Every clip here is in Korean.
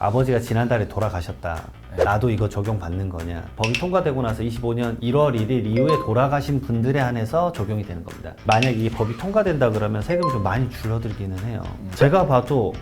아버지가 지난달에 돌아가셨다. 나도 이거 적용받는 거냐. 법이 통과되고 나서 25년 1월 1일 이후에 돌아가신 분들에 한해서 적용이 되는 겁니다. 만약 이게 법이 통과된다 그러면 세금이 좀 많이 줄어들기는 해요. 제가 봐도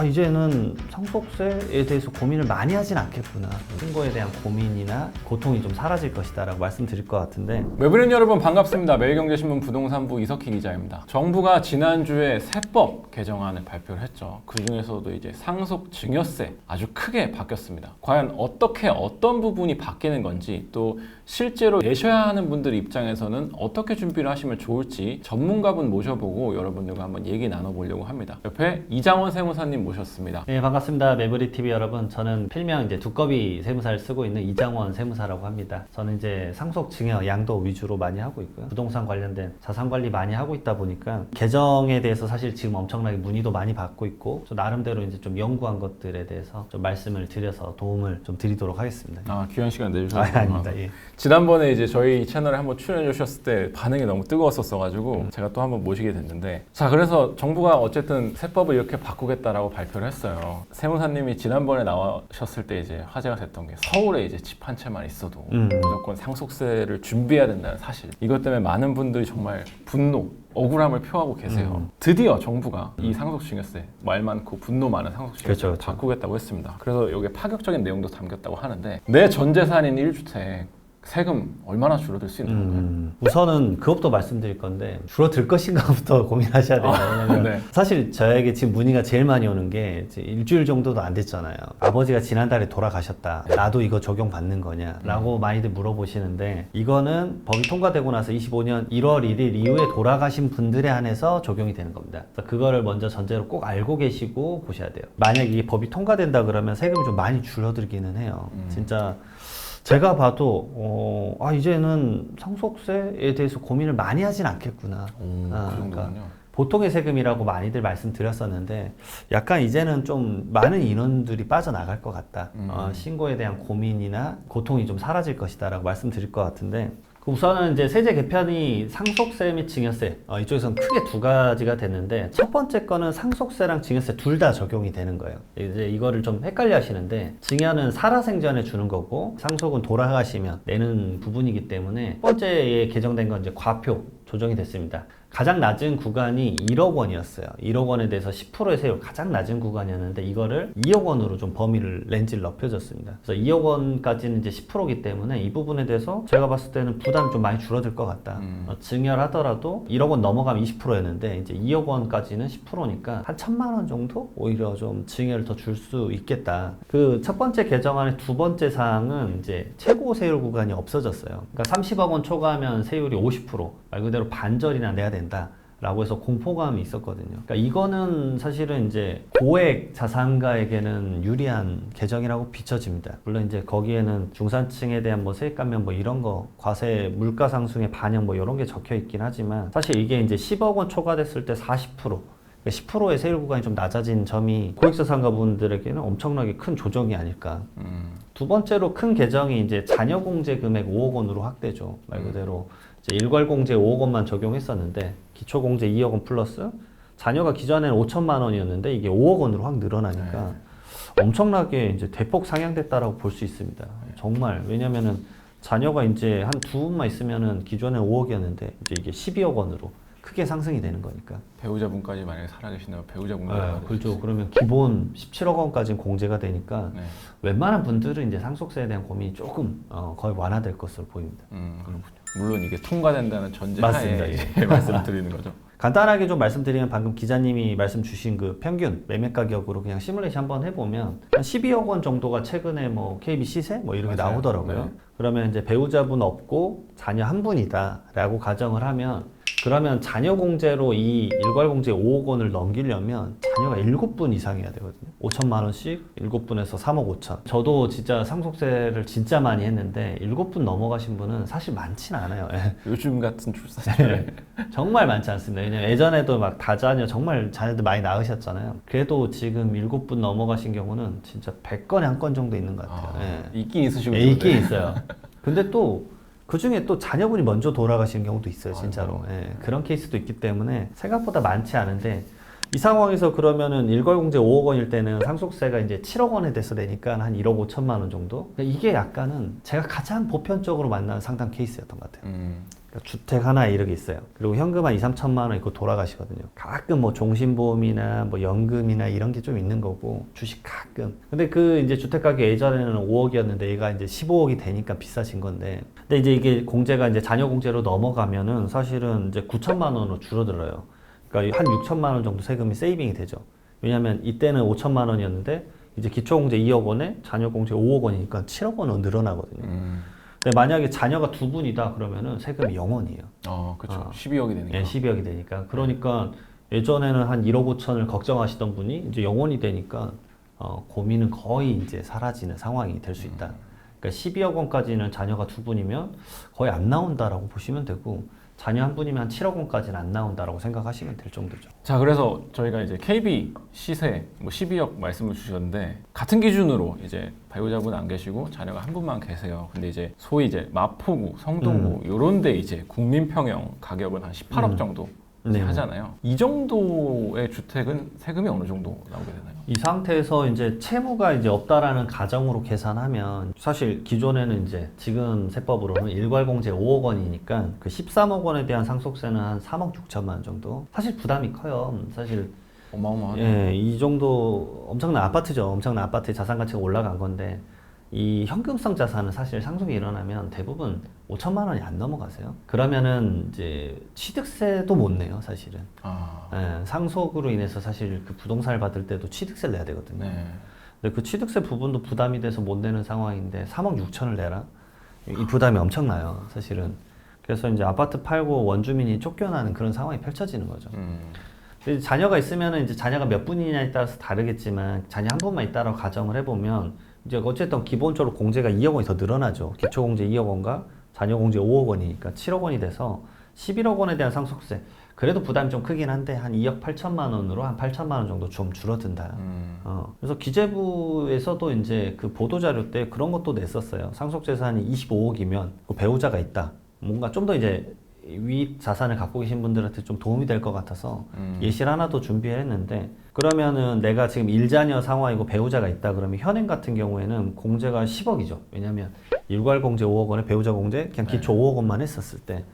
이제는 상속세에 대해서 고민을 많이 하진 않겠구나. 신고에 대한 고민이나 고통이 좀 사라질 것이다 라고 말씀드릴 것 같은데, 외부인 여러분 반갑습니다. 매일경제신문 부동산부 이석희 기자입니다. 정부가 지난주에 세법 개정안을 발표를 했죠. 그 중에서도 이제 상속증여세 아주 크게 바뀌었습니다. 과연 어떻게 어떤 부분이 바뀌는 건지, 또 실제로 내셔야 하는 분들 입장에서는 어떻게 준비를 하시면 좋을지 전문가분 모셔보고 여러분들과 한번 얘기 나눠보려고 합니다. 옆에 이장원 세무사님 모셨습니다. 네, 반갑습니다. 매브리TV 여러분. 저는 필명 이제 두꺼비 세무사를 쓰고 있는 이장원 세무사라고 합니다. 저는 이제 상속 증여 양도 위주로 많이 하고 있고요. 부동산 관련된 자산 관리 많이 하고 있다 보니까 개정에 대해서 사실 지금 엄청나게 문의도 많이 받고 있고, 저 나름대로 이제 좀 연구한 것들에 대해서 좀 말씀을 드려서 도움을 좀 드리도록 하겠습니다. 귀한 시간 내주셔서 아닙니다. 예. 지난번에 이제 저희 채널에 한번 출연해 주셨을 때 반응이 너무 뜨거웠었어가지고 제가 또 한번 모시게 됐는데, 자, 그래서 정부가 어쨌든 세법을 이렇게 바꾸겠다라고 발표를 했어요. 세무사님이 지난번에 나오셨을 때 이제 화제가 됐던 게 서울에 이제 집 한 채만 있어도 무조건 상속세를 준비해야 된다는 사실. 이것 때문에 많은 분들이 정말 분노, 억울함을 표하고 계세요. 드디어 정부가 이 상속증여세, 말 많고 분노 많은 상속증여세 그렇죠. 바꾸겠다고 했습니다. 그래서 여기에 파격적인 내용도 담겼다고 하는데, 내 전 재산인 1주택 세금 얼마나 줄어들 수 있는 건가요? 우선은 그것부터 말씀드릴 건데, 줄어들 것인가부터 고민하셔야 돼요. 왜냐면 네. 사실 저에게 지금 문의가 제일 많이 오는 게 이제 일주일 정도도 안 됐잖아요. 아버지가 지난달에 돌아가셨다. 나도 이거 적용받는 거냐? 라고 많이들 물어보시는데, 이거는 법이 통과되고 나서 25년 1월 1일 이후에 돌아가신 분들에 한해서 적용이 되는 겁니다. 그래서 그거를 먼저 전제로 꼭 알고 계시고 보셔야 돼요. 만약 이게 법이 통과된다 그러면 세금이 좀 많이 줄어들기는 해요. 진짜 제가 봐도 이제는 상속세에 대해서 고민을 많이 하진 않겠구나. 그 정도군요. 보통의 세금이라고 많이들 말씀드렸었는데, 약간 이제는 좀 많은 인원들이 빠져나갈 것 같다. 신고에 대한 고민이나 고통이 좀 사라질 것이다 라고 말씀드릴 것 같은데, 우선은 이제 세제 개편이 상속세 및 증여세, 이쪽에서는 크게 두 가지가 됐는데, 첫 번째 거는 상속세랑 증여세 둘 다 적용이 되는 거예요. 이제 이거를 좀 헷갈려 하시는데, 증여는 살아생전에 주는 거고, 상속은 돌아가시면 내는 부분이기 때문에, 첫 번째에 개정된 건 이제 과표 조정이 됐습니다. 가장 낮은 구간이 1억 원이었어요. 1억 원에 대해서 10%의 세율, 가장 낮은 구간이었는데 이거를 2억 원으로 좀 범위를 렌즈를 넓혀줬습니다. 그래서 2억 원까지는 이제 10%이기 때문에 이 부분에 대해서 제가 봤을 때는 부담이 좀 많이 줄어들 것 같다. 증여를 하더라도 1억 원 넘어가면 20%였는데 이제 2억 원까지는 10%니까 한 1,000만 원 정도 오히려 좀 증여를 더 줄 수 있겠다. 그 첫 번째 개정안의 두 번째 사항은 이제 최고 세율 구간이 없어졌어요. 그러니까 30억 원 초과하면 세율이 50%, 말 그대로 반절이나 내야 된다 라고 해서 공포감이 있었거든요. 그러니까 이거는 사실은 이제 고액 자산가에게는 유리한 개정이라고 비춰집니다. 물론 이제 거기에는 중산층에 대한 뭐 세액 감면 뭐 이런 거, 과세 물가 상승의 반영 뭐 이런 게 적혀 있긴 하지만, 사실 이게 이제 10억 원 초과됐을 때 40%, 10%의 세율 구간이 좀 낮아진 점이 고액자산가 분들에게는 엄청나게 큰 조정이 아닐까. 두 번째로 큰 개정이 이제 자녀공제 금액 5억 원으로 확대죠. 말 그대로 이제 일괄공제 5억 원만 적용했었는데, 기초공제 2억 원 플러스 자녀가 기존에는 5천만 원이었는데 이게 5억 원으로 확 늘어나니까 엄청나게 이제 대폭 상향됐다라고 볼 수 있습니다. 정말. 왜냐면은 자녀가 이제 한 두 분만 있으면은 기존에 5억이었는데 이제 이게 12억 원으로 크게 상승이 되는 거니까. 배우자분까지 만약에 살아계신다면 배우자분까지 그렇죠. 그러면 기본 17억 원까지는 공제가 되니까 네. 웬만한 분들은 이제 상속세에 대한 고민이 조금 거의 완화될 것으로 보입니다. 그렇군요. 물론 이게 통과된다는 맞습니다. 전제하에 말씀드리는 거죠. 간단하게 좀 말씀드리면, 방금 기자님이 말씀 주신 그 평균 매매 가격으로 그냥 시뮬레이션 한번 해보면 한 12억 원 정도가 최근에 뭐 KB 시세 뭐 이런 게 맞아요. 나오더라고요. 네. 그러면 이제 배우자분 없고 자녀 한 분이다라고 가정을 하면, 그러면 자녀 공제로 이 일괄 공제 5억 원을 넘기려면 자녀가 7분 이상이어야 되거든요. 5천만 원씩 7분에서 3억 5천. 저도 진짜 상속세를 진짜 많이 했는데 7분 넘어가신 분은 사실 많진 않아요. 요즘 같은 출산율에 정말 많지 않습니다. 왜냐면 예전에도 막 다자녀 정말 자녀들 많이 낳으셨잖아요. 그래도 지금 7분 넘어가신 경우는 진짜 100건에 한 건 정도 있는 것 같아요. 있긴 있으시고 있긴 있어요. 근데 또 그 중에 또 자녀분이 먼저 돌아가시는 경우도 있어요, 진짜로. 그런 케이스도 있기 때문에 생각보다 많지 않은데, 이 상황에서 그러면은 일괄공제 5억 원일 때는 상속세가 이제 7억 원에 대해서 내니까 한 1억 5천만 원 정도? 그러니까 이게 약간은 제가 가장 보편적으로 만나는 상담 케이스였던 것 같아요. 그러니까 주택 하나에 이렇게 있어요. 그리고 현금 한 2, 3천만 원 있고 돌아가시거든요. 가끔 뭐 종신보험이나 뭐 연금이나 이런 게 좀 있는 거고, 주식 가끔. 근데 그 이제 주택가격 예전에는 5억이었는데 얘가 이제 15억이 되니까 비싸진 건데. 근데 이제 이게 공제가 이제 자녀 공제로 넘어가면은 사실은 이제 9천만 원으로 줄어들어요. 그러니까 한 6천만 원 정도 세금이 세이빙이 되죠. 왜냐면 이때는 5천만 원이었는데 이제 기초공제 2억 원에 자녀공제 5억 원이니까 7억 원은 늘어나거든요. 근데 만약에 자녀가 두 분이다 그러면은 세금이 0원이에요. 그렇죠. 12억이 되니까. 예, 12억이 되니까. 그러니까 예전에는 한 1억 5천을 걱정하시던 분이 이제 0원이 되니까 고민은 거의 이제 사라지는 상황이 될 수 있다. 그러니까 12억 원까지는 자녀가 두 분이면 거의 안 나온다라고 보시면 되고, 자녀 한 분이면 한 7억 원까지는 안 나온다라고 생각하시면 될 정도죠. 자, 그래서 저희가 이제 KB 시세 뭐 12억 말씀을 주셨는데, 같은 기준으로 이제 배우자분 안 계시고 자녀가 한 분만 계세요. 근데 이제 소위 이제 마포구, 성동구 요런데 이제 국민평형 가격은 한 18억 정도 네. 하잖아요. 이 정도의 주택은 세금이 어느 정도 나오게 되나요? 이 상태에서 이제 채무가 이제 없다라는 가정으로 계산하면, 사실 기존에는 이제 지금 세법으로는 일괄공제 5억 원이니까 그 13억 원에 대한 상속세는 한 3억 6천만 원 정도. 사실 부담이 커요. 사실 어마어마하네요. 예, 이 정도 엄청난 아파트죠. 엄청난 아파트의 자산 가치가 올라간 건데, 이 현금성 자산은 사실 상속이 일어나면 대부분 5천만 원이 안 넘어가세요. 그러면은 이제 취득세도 못 내요, 사실은. 예, 상속으로 인해서 사실 그 부동산을 받을 때도 취득세를 내야 되거든요. 네. 근데 그 취득세 부분도 부담이 돼서 못 내는 상황인데 3억 6천을 내라? 이 부담이 엄청나요, 사실은. 그래서 이제 아파트 팔고 원주민이 쫓겨나는 그런 상황이 펼쳐지는 거죠. 근데 자녀가 있으면은 이제 자녀가 몇 분이냐에 따라서 다르겠지만, 자녀 한 분만 있다라고 가정을 해보면 이제 어쨌든 기본적으로 공제가 2억 원이 더 늘어나죠. 기초공제 2억 원과 자녀공제 5억 원이니까 7억 원이 돼서 11억 원에 대한 상속세. 그래도 부담이 좀 크긴 한데 한 2억 8천만 원으로 한 8천만 원 정도 좀 줄어든다. 그래서 기재부에서도 이제 그 보도자료 때 그런 것도 냈었어요. 상속재산이 25억이면 배우자가 있다. 뭔가 좀 더 이제 위 자산을 갖고 계신 분들한테 좀 도움이 될 것 같아서 예시를 하나 더 준비를 했는데, 그러면은 내가 지금 1자녀 상황이고 배우자가 있다 그러면 현행 같은 경우에는 공제가 10억이죠. 왜냐면 일괄공제 5억 원에 배우자 공제 그냥 기초 5억 원만 했었을 때,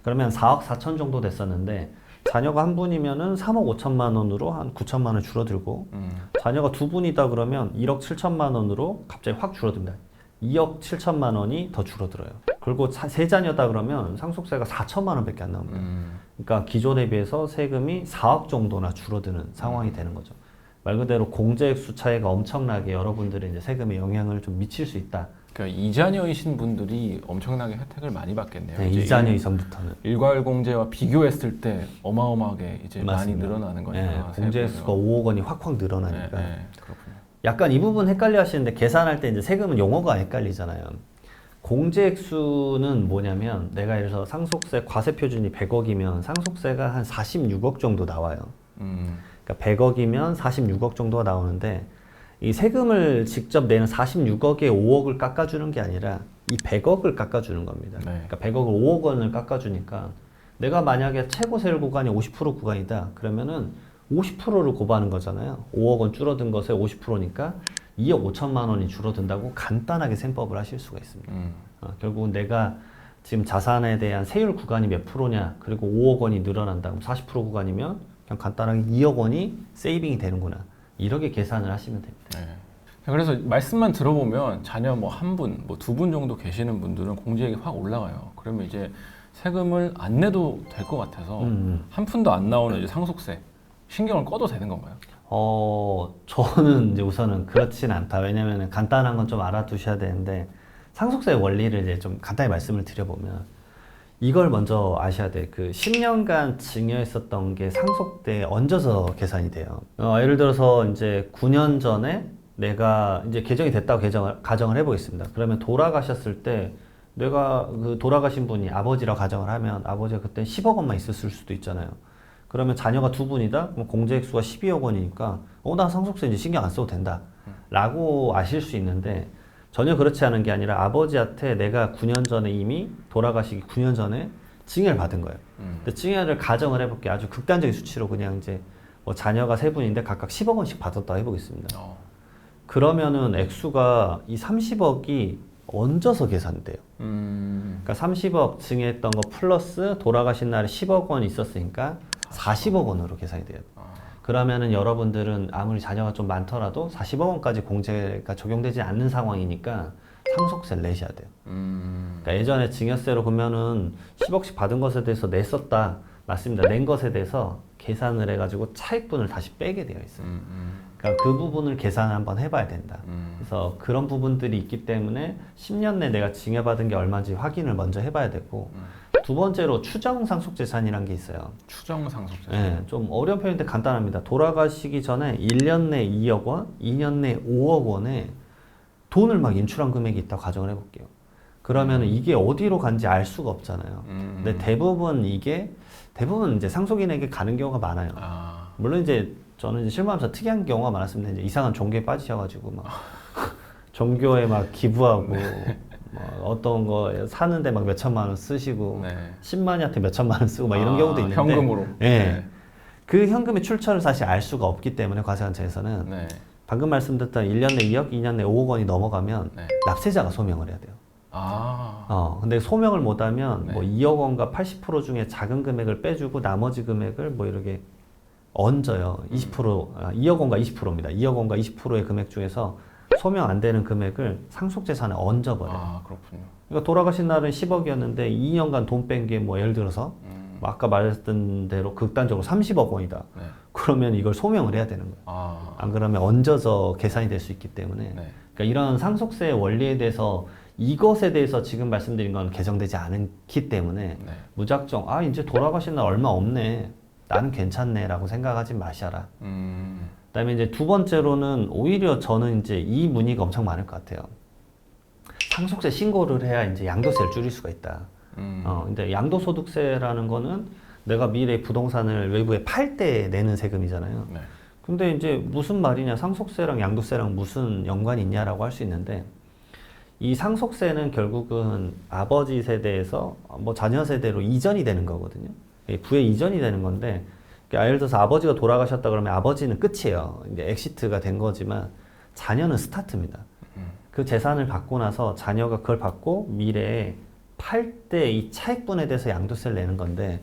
그러면 4억 4천 정도 됐었는데, 자녀가 한 분이면은 3억 5천만 원으로 한 9천만 원 줄어들고, 자녀가 두 분이다 그러면 1억 7천만 원으로 갑자기 확 줄어듭니다. 2억 7천만 원이 더 줄어들어요. 그리고 세 자녀다 그러면 상속세가 4천만 원밖에 안 나옵니다. 그러니까 기존에 비해서 세금이 4억 정도나 줄어드는 상황이 되는 거죠. 말 그대로 공제액수 차이가 엄청나게 여러분들의 이제 세금에 영향을 좀 미칠 수 있다. 그러니까 이자녀이신 분들이 엄청나게 혜택을 많이 받겠네요. 네, 이제 이자녀 이전부터는. 일괄공제와 비교했을 때 어마어마하게 이제 맞습니다. 많이 늘어나는 거니까. 네, 공제수가 5억 원이 확 늘어나니까. 그렇군요. 약간 이 부분 헷갈려 하시는데, 계산할 때 이제 세금은 용어가 헷갈리잖아요. 공제액수는 뭐냐면, 내가 예를 들어서 상속세 과세 표준이 100억이면 상속세가 한 46억 정도 나와요. 그러니까 100억이면 46억 정도가 나오는데, 이 세금을 직접 내는 46억에 5억을 깎아주는 게 아니라 이 100억을 깎아주는 겁니다. 네. 그러니까 100억을 5억 원을 깎아주니까, 내가 만약에 최고 세율 구간이 50% 구간이다 그러면은 50%를 고부하는 거잖아요. 5억 원 줄어든 것에 50%니까 2억 5천만 원이 줄어든다고 간단하게 셈법을 하실 수가 있습니다. 결국은 내가 지금 자산에 대한 세율 구간이 몇 프로냐, 그리고 5억 원이 늘어난다. 그럼 40% 구간이면 그냥 간단하게 2억 원이 세이빙이 되는구나. 이렇게 계산을 하시면 됩니다. 네. 그래서 말씀만 들어보면 자녀 뭐 한 분, 뭐 두 분 정도 계시는 분들은 공제액이 확 올라가요. 그러면 이제 세금을 안 내도 될 것 같아서 한 푼도 안 나오는 이제 상속세 신경을 꺼도 되는 건가요? 저는 이제 우선은 그렇진 않다. 왜냐면 간단한 건 좀 알아두셔야 되는데, 상속세의 원리를 이제 좀 간단히 말씀을 드려보면, 이걸 먼저 아셔야 돼. 그 10년간 증여했었던 게 상속대에 얹어서 계산이 돼요. 예를 들어서 이제 9년 전에 내가 이제 개정이 됐다고 가정을 해보겠습니다. 그러면 돌아가셨을 때 내가 그 돌아가신 분이 아버지라고 가정을 하면, 아버지가 그때 10억 원만 있었을 수도 있잖아요. 그러면 자녀가 두 분이다? 그럼 공제액수가 12억 원이니까 나 상속세 이제 신경 안 써도 된다 라고 아실 수 있는데, 전혀 그렇지 않은 게 아니라 아버지한테 내가 9년 전에 이미 돌아가시기 9년 전에 증여를 받은 거예요. 근데 증여를 가정을 해볼게. 아주 극단적인 수치로 그냥 이제 뭐 자녀가 세 분인데 각각 10억 원씩 받았다고 해보겠습니다. 그러면은 액수가 이 30억이 얹어서 계산돼요. 그러니까 30억 증여했던 거 플러스 돌아가신 날에 10억 원 있었으니까 40억 원으로 계산이 돼요. 그러면은 여러분들은 아무리 자녀가 좀 많더라도 40억 원까지 공제가 적용되지 않는 상황이니까 상속세를 내셔야 돼요. 그러니까 예전에 증여세로 보면은 10억씩 받은 것에 대해서 냈었다. 맞습니다. 낸 것에 대해서 계산을 해가지고 차익분을 다시 빼게 되어 있어요. 그러니까 그 부분을 계산을 한번 해봐야 된다. 그래서 그런 부분들이 있기 때문에 10년 내 내가 증여받은 게 얼마인지 확인을 먼저 해봐야 되고 두 번째로 추정 상속재산이라는 게 있어요. 추정 상속재산. 네, 좀 어려운 표현인데 간단합니다. 돌아가시기 전에 1년 내 2억 원, 2년 내 5억 원에 돈을 막 인출한 금액이 있다고 가정을 해볼게요. 그러면 이게 어디로 간지 알 수가 없잖아요. 근데 대부분 이제 상속인에게 가는 경우가 많아요. 물론 이제 저는 이제 실무하면서 특이한 경우가 많았습니다. 이제 이상한 종교에 빠지셔가지고 막 종교에 막 기부하고 뭐 어떤 거 사는데 막 몇천만 원 쓰시고 10만이한테 몇천만 원 쓰고 막 이런 경우도 있는데 현금으로. 네. 그 현금의 출처를 사실 알 수가 없기 때문에 과세관청에서는 방금 말씀드렸던 1년 내 2억, 2년 내 5억 원이 넘어가면 납세자가 소명을 해야 돼요. 근데 소명을 못하면 뭐 2억 원과 80% 중에 작은 금액을 빼주고 나머지 금액을 뭐 이렇게 얹어요. 2억 원과 20%입니다. 2억 원과 20%의 금액 중에서 소명 안 되는 금액을 상속재산에 얹어버려요. 그렇군요. 그러니까 돌아가신 날은 10억이었는데 2년간 돈 뺀 게 뭐 예를 들어서 뭐 아까 말했던 대로 극단적으로 30억 원이다. 그러면 이걸 소명을 해야 되는 거예요. 안 그러면 얹어서 계산이 될 수 있기 때문에 그러니까 이런 상속세 원리에 대해서 이것에 대해서 지금 말씀드린 건 개정되지 않기 때문에 무작정 이제 돌아가신 날 얼마 없네. 나는 괜찮네 라고 생각하지 마셔라. 그다음에 이제 두 번째로는 오히려 저는 이제 이 문의가 엄청 많을 것 같아요. 상속세 신고를 해야 이제 양도세를 줄일 수가 있다. 근데 양도소득세라는 거는 내가 미래 부동산을 외부에 팔 때 내는 세금이잖아요. 근데 이제 무슨 말이냐, 상속세랑 양도세랑 무슨 연관이 있냐라고 할 수 있는데 이 상속세는 결국은 아버지 세대에서 뭐 자녀 세대로 이전이 되는 거거든요. 부에 이전이 되는 건데 예를 들어서 아버지가 돌아가셨다 그러면 아버지는 끝이에요. 이제 엑시트가 된 거지만 자녀는 스타트입니다. 그 재산을 받고 나서 자녀가 그걸 받고 미래에 팔 때 이 차익분에 대해서 양도세를 내는 건데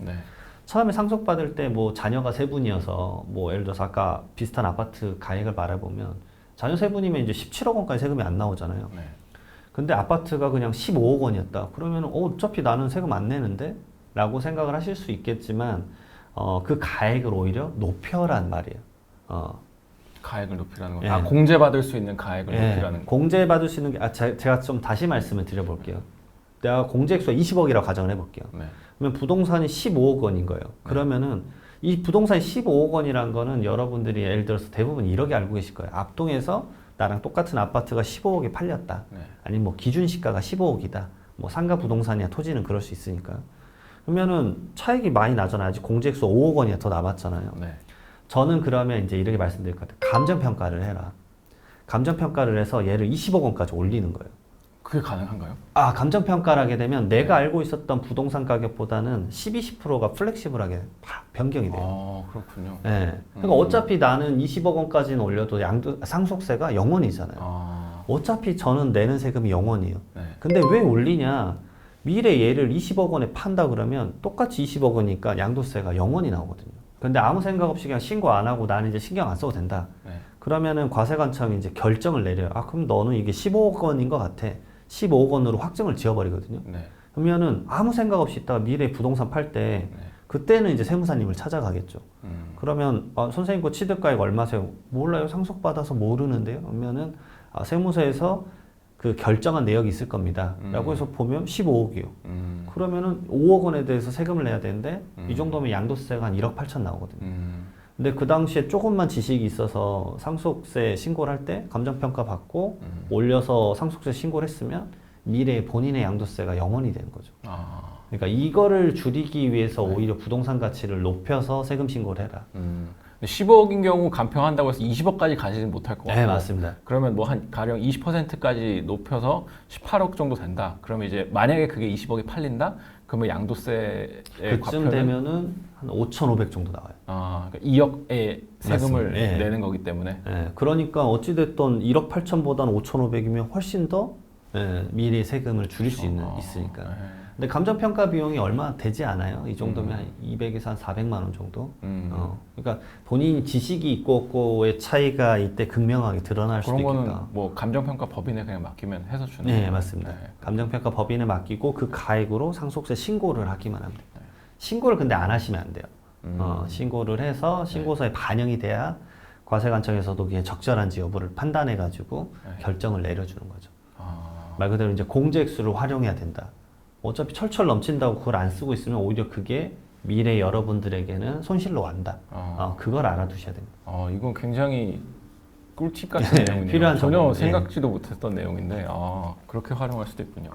처음에 상속받을 때 뭐 자녀가 세 분이어서 뭐 예를 들어서 아까 비슷한 아파트 가액을 말해보면 자녀 세 분이면 이제 17억 원까지 세금이 안 나오잖아요. 근데 아파트가 그냥 15억 원이었다. 그러면 어차피 나는 세금 안 내는데? 라고 생각을 하실 수 있겠지만 그 가액을 오히려 높여란 말이에요. 가액을 높이라는 건 공제받을 수 있는 가액을 높이라는 거. 공제받을 수 있는 게 제가 좀 다시 말씀을 드려볼게요. 내가 공제액수가 20억이라고 가정을 해볼게요. 그러면 부동산이 15억 원인 거예요. 그러면은 이 부동산이 15억 원이라는 거는 여러분들이 예를 들어서 대부분 이렇게 알고 계실 거예요. 앞동에서 나랑 똑같은 아파트가 15억에 팔렸다. 아니면 뭐 기준 시가가 15억이다. 뭐 상가 부동산이야 토지는 그럴 수 있으니까. 그러면은 차익이 많이 나잖아요. 아직 공제액수 5억 원이 더 남았잖아요. 저는 그러면 이제 이렇게 말씀드릴 것 같아요. 감정평가를 해라. 감정평가를 해서 얘를 20억 원까지 올리는 거예요. 그게 가능한가요? 감정평가를 하게 되면 내가 알고 있었던 부동산 가격보다는 10-20%가 플렉시블하게 변경이 돼요. 그렇군요. 그러니까 어차피 나는 20억 원까지는 올려도 상속세가 0원이잖아요. 어차피 저는 내는 세금이 0원이에요. 근데 왜 올리냐? 미래 얘를 20억 원에 판다 그러면 똑같이 20억 원이니까 양도세가 0원이 나오거든요. 근데 아무 생각 없이 그냥 신고 안 하고 나는 이제 신경 안 써도 된다. 그러면은 과세관청이 이제 결정을 내려요. 그럼 너는 이게 15억 원인 것 같아. 15억 원으로 확정을 지어버리거든요. 그러면은 아무 생각 없이 있다가 미래 부동산 팔 때 그때는 이제 세무사님을 찾아가겠죠. 그러면 선생님 그 취득가액 얼마세요? 몰라요. 상속받아서 모르는데요. 그러면은 세무서에서 그 결정한 내역이 있을 겁니다. 라고 해서 보면 15억이요. 그러면은 5억 원에 대해서 세금을 내야 되는데 이 정도면 양도세가 한 1억 8천 나오거든요. 근데 그 당시에 조금만 지식이 있어서 상속세 신고를 할 때 감정평가 받고 올려서 상속세 신고를 했으면 미래에 본인의 양도세가 0원이 되는 거죠. 그러니까 이거를 줄이기 위해서 오히려 부동산 가치를 높여서 세금 신고를 해라. 근데 10억인 경우 간평한다고 해서 20억까지 가지는 못할 것 같고. 네, 맞습니다. 그러면 뭐 한 가령 20%까지 높여서 18억 정도 된다. 그러면 이제 만약에 그게 20억이 팔린다? 그러면 양도세의 그쯤 과표는 되면은 한 5,500 정도 나와요. 그러니까 2억의 세금을 맞습니다. 예. 내는 거기 때문에. 예, 그러니까 어찌됐든 1억 8천보다는 5,500이면 훨씬 더 미래 세금을 줄일 수 있으니까. 네. 근데 감정평가 비용이 얼마 되지 않아요. 이 정도면 한 200에서 한 400만 원 정도. 그러니까 본인 지식이 있고 없고의 차이가 이때 극명하게 드러날 수도 그런 있겠다. 거는 뭐 감정평가 법인에 그냥 맡기면 해서 주는 네, 거예요. 맞습니다. 네. 감정평가 법인에 맡기고 그 가액으로 상속세 신고를 하기만 하면 돼요. 신고를 근데 안 하시면 안 돼요. 신고를 해서 신고서에 반영이 돼야 과세관청에서도 그게 적절한지 여부를 판단해가지고 결정을 내려주는 거죠. 말 그대로 이제 공제액수를 활용해야 된다. 어차피 철철 넘친다고 그걸 안 쓰고 있으면 오히려 그게 미래 여러분들에게는 손실로 간다. 그걸 알아두셔야 됩니다. 이건 굉장히 꿀팁 같은 내용이네요. 필요한 전혀 정보. 생각지도 못했던 내용인데 그렇게 활용할 수도 있군요.